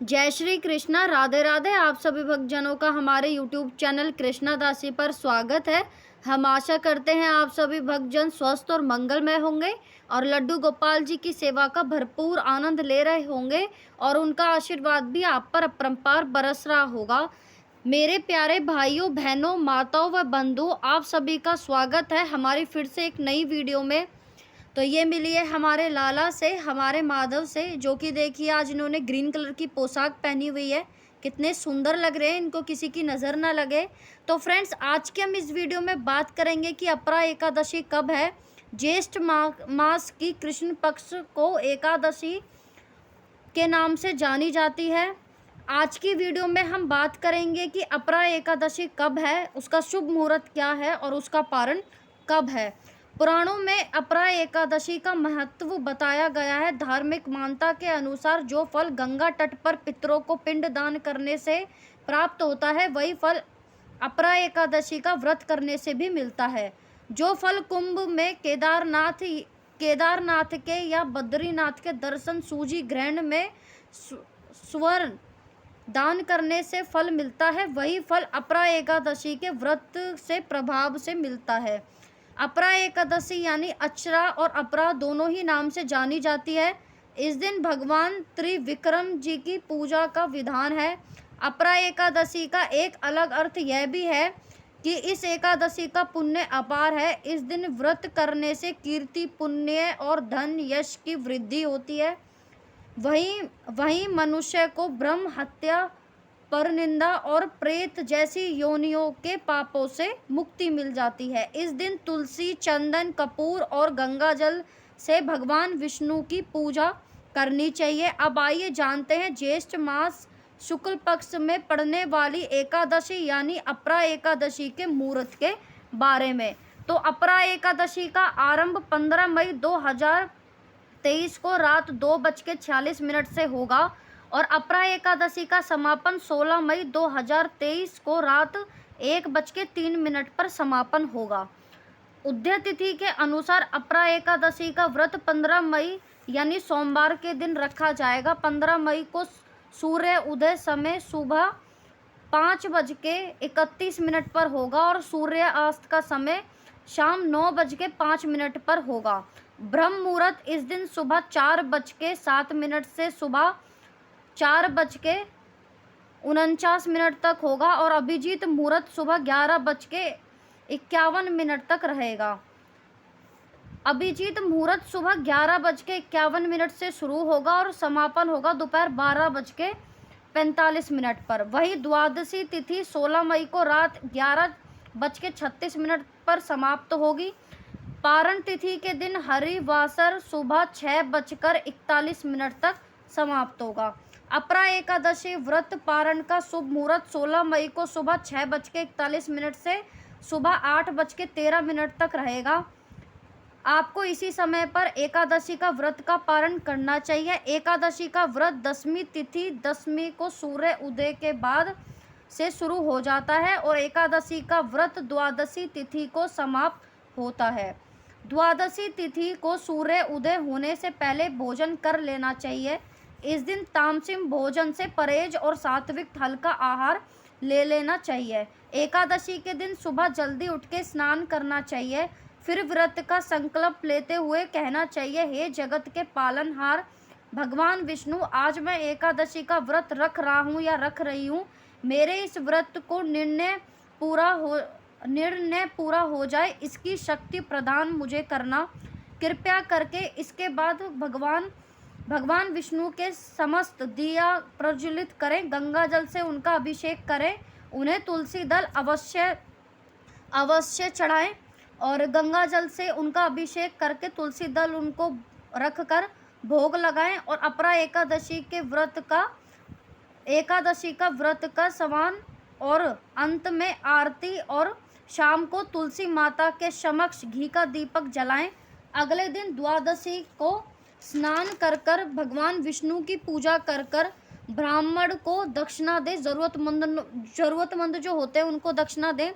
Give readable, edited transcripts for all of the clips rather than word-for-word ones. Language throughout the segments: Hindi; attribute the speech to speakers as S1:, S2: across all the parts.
S1: जय श्री कृष्णा, राधे राधे। आप सभी भक्तजनों का हमारे YouTube चैनल कृष्णा दासी पर स्वागत है। हम आशा करते हैं आप सभी भक्तजन स्वस्थ और मंगलमय होंगे और लड्डू गोपाल जी की सेवा का भरपूर आनंद ले रहे होंगे और उनका आशीर्वाद भी आप पर अपरंपार बरस रहा होगा। मेरे प्यारे भाइयों, बहनों, माताओं व बंधुओं, आप सभी का स्वागत है हमारी फिर से एक नई वीडियो में। तो ये मिली है हमारे लाला से, हमारे माधव से, जो कि देखिए आज इन्होंने ग्रीन कलर की पोशाक पहनी हुई है। कितने सुंदर लग रहे हैं, इनको किसी की नज़र ना लगे। तो फ्रेंड्स, आज के हम इस वीडियो में बात करेंगे कि अपरा एकादशी कब है। ज्येष्ठ मास की कृष्ण पक्ष को एकादशी के नाम से जानी जाती है। आज की वीडियो में हम बात करेंगे कि अपरा एकादशी कब है, उसका शुभ मुहूर्त क्या है और उसका पारण कब है। पुराणों में अपरा एकादशी का महत्व बताया गया है। धार्मिक मान्यता के अनुसार जो फल गंगा तट पर पितरों को पिंड दान करने से प्राप्त होता है, वही फल अपरा एकादशी का व्रत करने से भी मिलता है। जो फल कुंभ में केदारनाथ के या बद्रीनाथ के दर्शन, सूजी ग्रहण में स्वर्ण दान करने से फल मिलता है, वही फल अपरा एकादशी के व्रत से प्रभाव से मिलता है। अपरा एकादशी यानी अक्षरा और अपरा दोनों ही नाम से जानी जाती है। इस दिन भगवान त्रिविक्रम जी की पूजा का विधान है। अपरा एकादशी का एक अलग अर्थ यह भी है कि इस एकादशी का पुण्य अपार है। इस दिन व्रत करने से कीर्ति, पुण्य और धन यश की वृद्धि होती है। वहीं मनुष्य को ब्रह्म हत्या, परनिंदा और प्रेत जैसी योनियों के पापों से मुक्ति मिल जाती है। इस दिन तुलसी, चंदन, कपूर और गंगा जल से भगवान विष्णु की पूजा करनी चाहिए। अब आइए जानते हैं ज्येष्ठ मास शुक्ल पक्ष में पड़ने वाली एकादशी यानी अपरा एकादशी के मुहूर्त के बारे में। तो अपरा एकादशी का आरंभ 15 मई 2023 को रात 2:46 से होगा और अपरा एकादशी का समापन 16 मई 2023 को रात 1:03 पर समापन होगा। उदय तिथि के अनुसार अपरा एकादशी का व्रत 15 मई यानी सोमवार के दिन रखा जाएगा। 15 मई को सूर्य उदय समय सुबह 5:31 पर होगा और सूर्यास्त का समय शाम 9:05 पर होगा। ब्रह्म मुहूर्त इस दिन सुबह 4:07 से सुबह 4:49 तक होगा और अभिजीत मुहूर्त सुबह 11:51 तक रहेगा। अभिजीत मुहूर्त सुबह 11:51 से शुरू होगा और समापन होगा दोपहर 12:45 पर। वही द्वादशी तिथि 16 मई को रात 11:36 पर समाप्त होगी। पारण तिथि के दिन हरिवासर सुबह 6:41 तक समाप्त होगा। अपरा एकादशी व्रत पारण का शुभ मुहूर्त 16 मई को सुबह 6:41 से सुबह 8:13 तक रहेगा। आपको इसी समय पर एकादशी का व्रत का पारण करना चाहिए। एकादशी का व्रत दशमी तिथि दशमी को सूर्य उदय के बाद से शुरू हो जाता है और एकादशी का व्रत द्वादशी तिथि को समाप्त होता है। द्वादशी तिथि को सूर्य उदय होने से पहले भोजन कर लेना चाहिए। इस दिन तामसिक भोजन से परहेज और सात्विक हल्का आहार ले लेना चाहिए। एकादशी के दिन सुबह जल्दी उठ के स्नान करना चाहिए। फिर व्रत का संकल्प लेते हुए कहना चाहिए, हे जगत के पालनहार भगवान विष्णु, आज मैं एकादशी का व्रत रख रहा हूँ या रख रही हूँ। मेरे इस व्रत को निर्णय पूरा हो जाए, इसकी शक्ति प्रदान मुझे करना कृपया करके। इसके बाद भगवान विष्णु के समस्त दिया प्रज्वलित करें, गंगा जल से उनका अभिषेक करें, उन्हें तुलसी दल अवश्य चढ़ाएं और गंगा जल से उनका अभिषेक करके तुलसी दल उनको रख कर भोग लगाएं और अपरा एकादशी का व्रत का समान और अंत में आरती और शाम को तुलसी माता के समक्ष घी का दीपक जलाएं। अगले दिन द्वादशी को स्नान कर भगवान विष्णु की पूजा कर ब्राह्मण को दक्षिणा दें। जरूरतमंद जो होते हैं उनको दक्षिणा दें।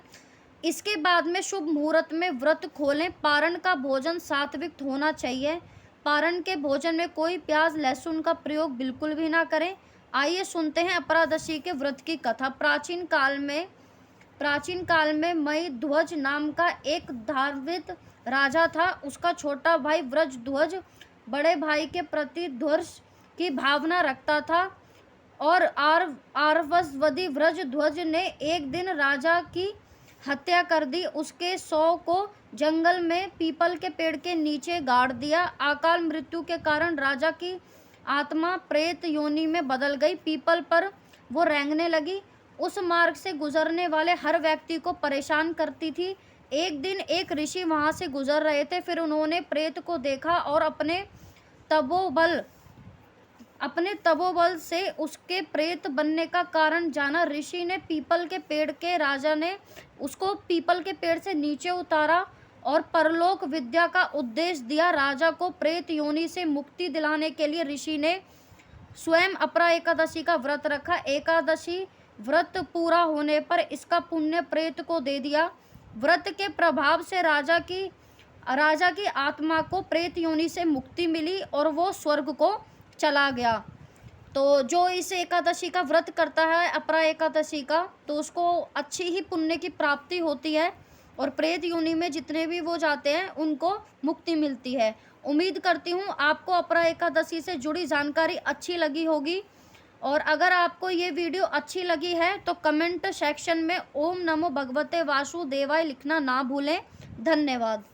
S1: इसके बाद में शुभ मुहूर्त में व्रत खोलें। पारण का भोजन सात्विक होना चाहिए। पारण के भोजन में कोई प्याज लहसुन का प्रयोग बिल्कुल भी ना करें। आइए सुनते हैं अपरादशी के व्रत की कथा। प्राचीन काल में मई ध्वज नाम का एक धार्मिक राजा था। उसका छोटा भाई व्रज ध्वज बड़े भाई के प्रति द्वेष की भावना रखता था और आरवसवदी व्रज ध्वज ने एक दिन राजा की हत्या कर दी। उसके शव को जंगल में पीपल के पेड़ के नीचे गाड़ दिया। अकाल मृत्यु के कारण राजा की आत्मा प्रेत योनि में बदल गई। पीपल पर वो रेंगने लगी। उस मार्ग से गुजरने वाले हर व्यक्ति को परेशान करती थी। एक दिन एक ऋषि वहां से गुजर रहे थे। फिर उन्होंने प्रेत को देखा और अपने तपोबल से उसके प्रेत बनने का कारण जाना। ऋषि ने राजा ने उसको पीपल के पेड़ से नीचे उतारा और परलोक विद्या का उपदेश दिया। राजा को प्रेत योनि से मुक्ति दिलाने के लिए ऋषि ने स्वयं अपरा एकादशी का व्रत रखा। एकादशी व्रत पूरा होने पर इसका पुण्य प्रेत को दे दिया। व्रत के प्रभाव से राजा की आत्मा को प्रेत योनि से मुक्ति मिली और वो स्वर्ग को चला गया। तो जो इस एकादशी का व्रत करता है, अपरा एकादशी का, तो उसको अच्छी ही पुण्य की प्राप्ति होती है और प्रेत योनि में जितने भी वो जाते हैं उनको मुक्ति मिलती है। उम्मीद करती हूँ आपको अपरा एकादशी से जुड़ी जानकारी अच्छी लगी होगी। और अगर आपको ये वीडियो अच्छी लगी है तो कमेंट सेक्शन में ओम नमो भगवते वासुदेवाय लिखना ना भूलें। धन्यवाद।